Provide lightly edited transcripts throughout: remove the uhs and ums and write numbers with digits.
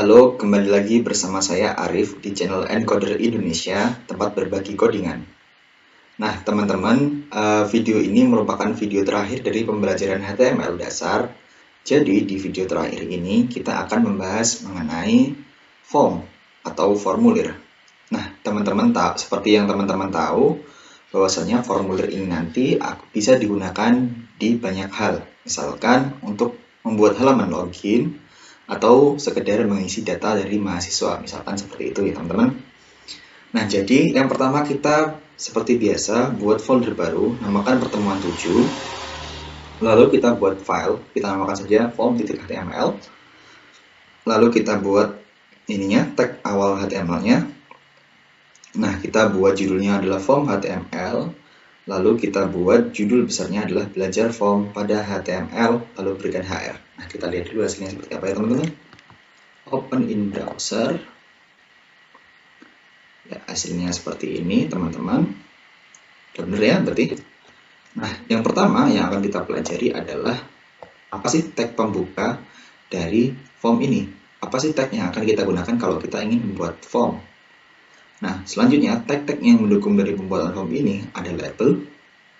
Halo, kembali lagi bersama saya Arif di channel Encoder Indonesia, tempat berbagi codingan. Nah, teman-teman, video ini merupakan video terakhir dari pembelajaran HTML dasar. Jadi, di video terakhir ini kita akan membahas mengenai form atau formulir. Nah, teman-teman tahu, seperti yang teman-teman tahu, bahwasanya formulir ini nanti bisa digunakan di banyak hal. Misalkan untuk membuat halaman login, atau sekedar mengisi data dari mahasiswa, misalkan seperti itu ya teman-teman. Nah, jadi yang pertama kita seperti biasa buat folder baru, namakan pertemuan 7. Lalu kita buat file, kita namakan saja form.html. Lalu kita buat ininya, tag awal HTML-nya. Nah, kita buat judulnya adalah form HTML. Lalu kita buat judul besarnya adalah belajar form pada HTML, lalu berikan HR. Nah, kita lihat dulu hasilnya seperti apa ya teman-teman. Open in browser. Ya, hasilnya seperti ini teman-teman. Udah bener ya berarti. Nah, yang pertama yang akan kita pelajari adalah apa sih tag pembuka dari form ini? Apa sih tag yang akan kita gunakan kalau kita ingin membuat form? Nah, selanjutnya tag-tag yang mendukung dari pembuatan form ini ada label,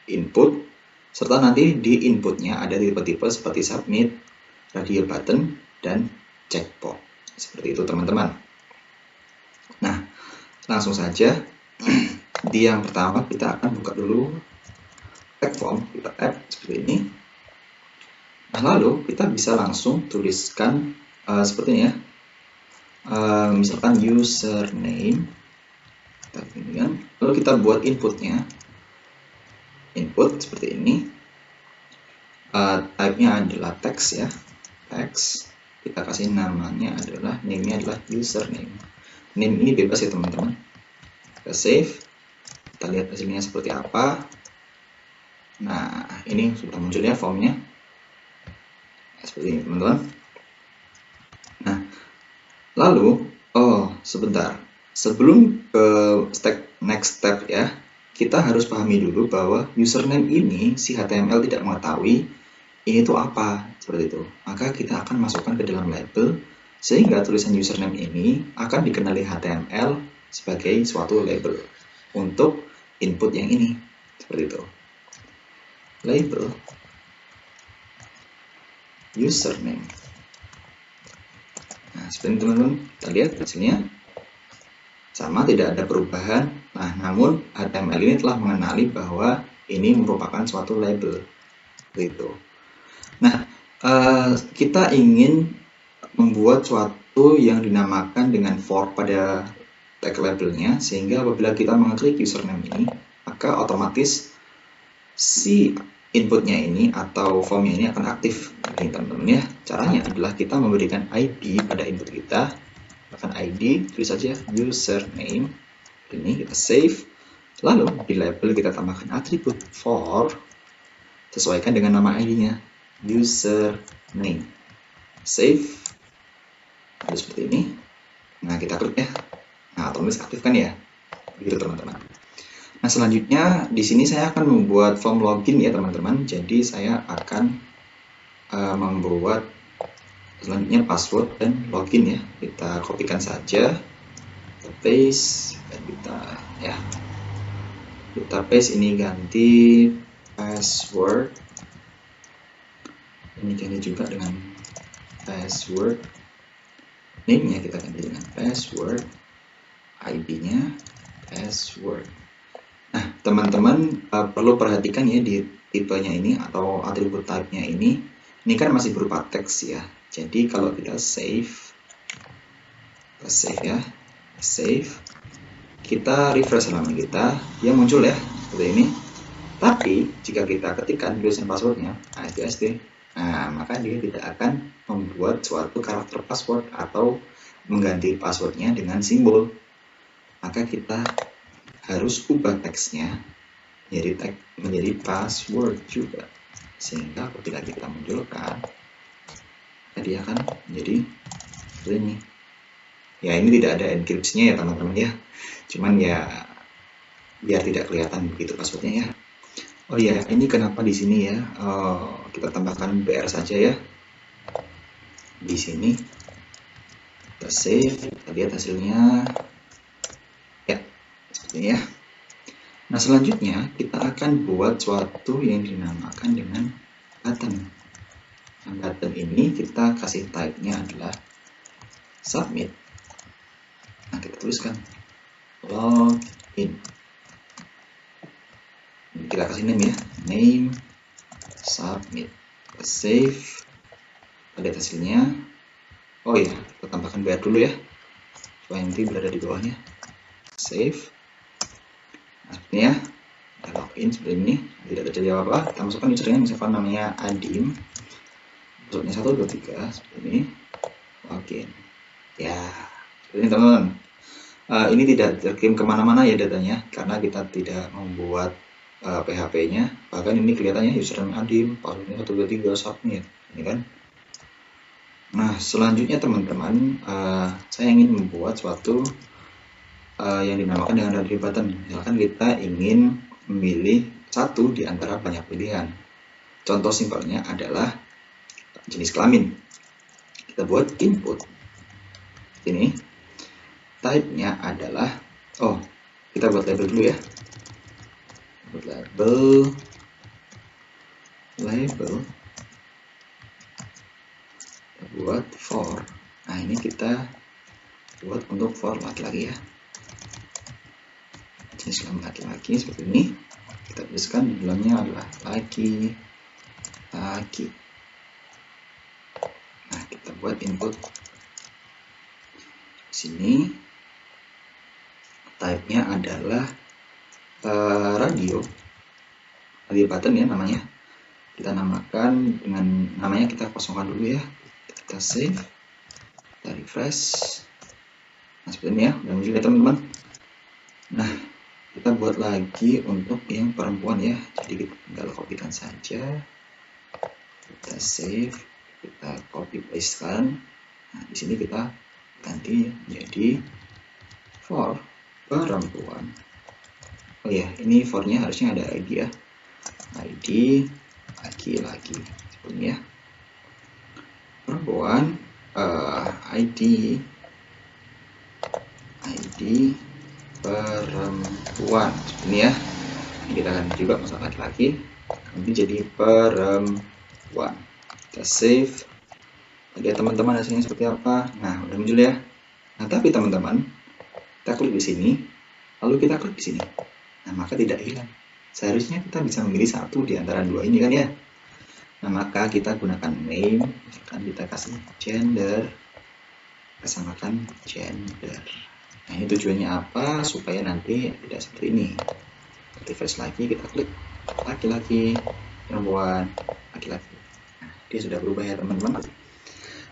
input, serta nanti di inputnya ada tipe-tipe seperti submit, radio button, dan checkbox. Seperti itu teman-teman. Nah, langsung saja di yang pertama kita akan buka dulu tag form, kita add seperti ini. Nah, lalu kita bisa langsung tuliskan seperti ini ya. Misalkan username, lalu kita buat inputnya, input seperti ini. Type-nya adalah text ya, text. Kita kasih namanya adalah, name-nya adalah username. Name ini bebas ya teman-teman. Kita save, kita lihat hasilnya seperti apa. Nah, ini sudah muncul ya formnya seperti ini teman-teman. Nah, lalu sebentar, sebelum ke next step ya, kita harus pahami dulu bahwa username ini si HTML tidak mengetahui ini tuh apa, seperti itu. Maka kita akan masukkan ke dalam label sehingga tulisan username ini akan dikenali HTML sebagai suatu label untuk input yang ini, seperti itu. Label username. Nah, seperti teman-teman, kita lihat hasilnya sama, tidak ada perubahan. Nah, namun HTML ini telah mengenali bahwa ini merupakan suatu label, seperti itu. Nah, kita ingin membuat suatu yang dinamakan dengan for pada tag labelnya, sehingga apabila kita mengklik username ini, maka otomatis si inputnya ini atau formnya ini akan aktif. Ini teman-teman ya. Caranya adalah kita memberikan ID pada input kita. Akan ID, tulis saja username. Ini kita save. Lalu di label kita tambahkan atribut for, sesuaikan dengan nama ID-nya, username. Save. Lalu seperti ini. Nah, kita klik ya. Nah, otomatis aktifkan ya. Begitu teman-teman. Nah, selanjutnya di sini saya akan membuat form login ya teman-teman. Jadi saya akan membuat selanjutnya password dan login ya. Kita kopikan saja, kita paste, dan kita paste ini ganti password. Ini ganti juga dengan password. Name-nya kita ganti dengan password. ID-nya password. Nah, teman-teman perlu perhatikan ya di tipenya ini atau atribut type-nya ini kan masih berupa teks ya. Jadi kalau kita save ya, save, kita refresh halaman kita, dia muncul ya seperti ini. Tapi jika kita ketikkan tulisan passwordnya ASD, nah maka dia tidak akan membuat suatu karakter password atau mengganti passwordnya dengan simbol. Maka kita harus ubah teksnya menjadi password juga, sehingga ketika kita munculkan dia akan menjadi seperti ini ya. Ini tidak ada enkripsinya ya teman-teman ya, cuman ya biar tidak kelihatan begitu passwordnya ya. Oh ya, ini kenapa di sini ya, kita tambahkan BR saja ya di sini. Kita save, kita lihat hasilnya. Ya, seperti ini ya. Nah, selanjutnya kita akan buat suatu yang dinamakan dengan button. Nah, button ini kita kasih type-nya adalah submit. Nah, kita tuliskan login. Kita kasih name ya, name submit. Kita save, kita lihat hasilnya. Oh iya, kita tambahkan bayar dulu ya, supaya nanti berada di bawahnya. Save. Nah, seperti ini ya, kita login seperti ini, tidak terjadi apa-apa. Kita masukkan usernya, misalkan namanya Adim, passwordnya 1, 2, 3, seperti ini. Login. Ya, seperti ini teman-teman. Ini tidak terkirim kemana-mana ya datanya, karena kita tidak membuat PHP-nya. Bahkan ini kelihatannya username Adim, passwordnya 1, 2, 3, submit. Ini kan. Nah, selanjutnya teman-teman, saya ingin membuat suatu yang dinamakan dengan ready button. Misalkan kita ingin memilih satu di antara banyak pilihan. Contoh simpelnya adalah jenis kelamin. Kita buat input. Ini type-nya adalah, kita buat label dulu ya. Buat label. Kita buat for. Nah, ini kita buat untuk for laki-laki ya. Jenis kelamin laki-laki seperti ini. Kita tuliskan di dalamnya adalah laki-laki. Nah, kita buat input sini. Type-nya adalah radio button ya namanya. Kita namakan dengan namanya, kita kosongkan dulu ya. Kita save, kita refresh. Nah, seperti ini ya, udah muncul ya teman-teman. Nah, kita buat lagi untuk yang perempuan ya, jadi kita tinggal kopikan saja, kita save, kita copy pastekan. Nah, di sini kita ganti menjadi for perempuan. Oh ya, ini for-nya harusnya ada ID ya, ID laki-laki seperti ini ya. Perempuan, ID perempuan seperti ini ya. Kita ganti juga masalah laki-laki, nanti jadi perempuan. Kita save, lihat teman-teman hasilnya seperti apa. Nah, udah muncul ya. Nah, tapi teman-teman, kita klik di sini, lalu kita klik di sini. Nah, maka tidak hilang. Seharusnya kita bisa memilih satu di antara dua ini kan ya. Nah, maka kita gunakan name, misalkan kita kasih gender, kita samakan gender. Nah, ini tujuannya apa? Supaya nanti tidak seperti ini. Refresh lagi, kita klik laki-laki, perempuan, laki-laki. Nah, dia sudah berubah ya teman-teman.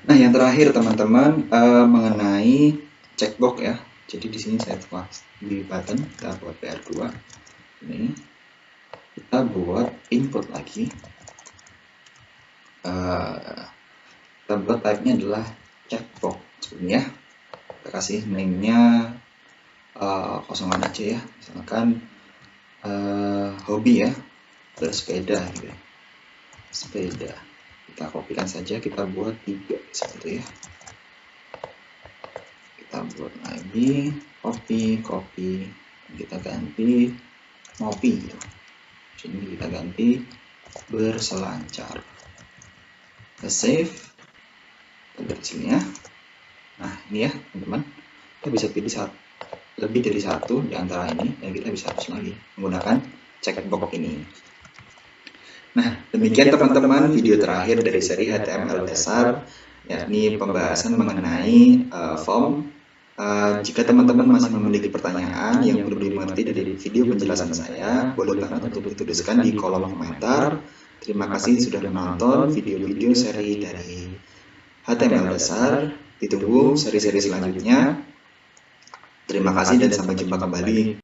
Nah, yang terakhir teman-teman, mengenai checkbox ya. Jadi di sini saya buat di button, kita buat PR2. Ini kita buat input lagi. Kita buat type-nya adalah checkbox sebenarnya. Kita kasih name-nya kosongan aja ya, misalkan hobi ya, bersepeda gitu ya. Sepeda, kita kopikan saja, kita buat 3 seperti ya. Kita buat lagi copy, kita ganti ngopi gitu. Sini kita ganti berselancar. Kita save, kita lihat hasilnya. Nah, ini ya teman-teman, kita bisa pilih lebih dari satu di antara ini, dan kita bisa hapus lagi menggunakan checkbox ini. Nah, demikian teman-teman video terakhir dari seri HTML dasar, yakni pembahasan mengenai form. Jika teman-teman masih memiliki pertanyaan yang belum dimengerti dari video penjelasan saya, boleh banget untuk dituliskan di kolom komentar. Terima kasih sudah menonton video-video seri dari HTML dasar. Ditunggu seri-seri selanjutnya. Terima kasih dan sampai jumpa kembali.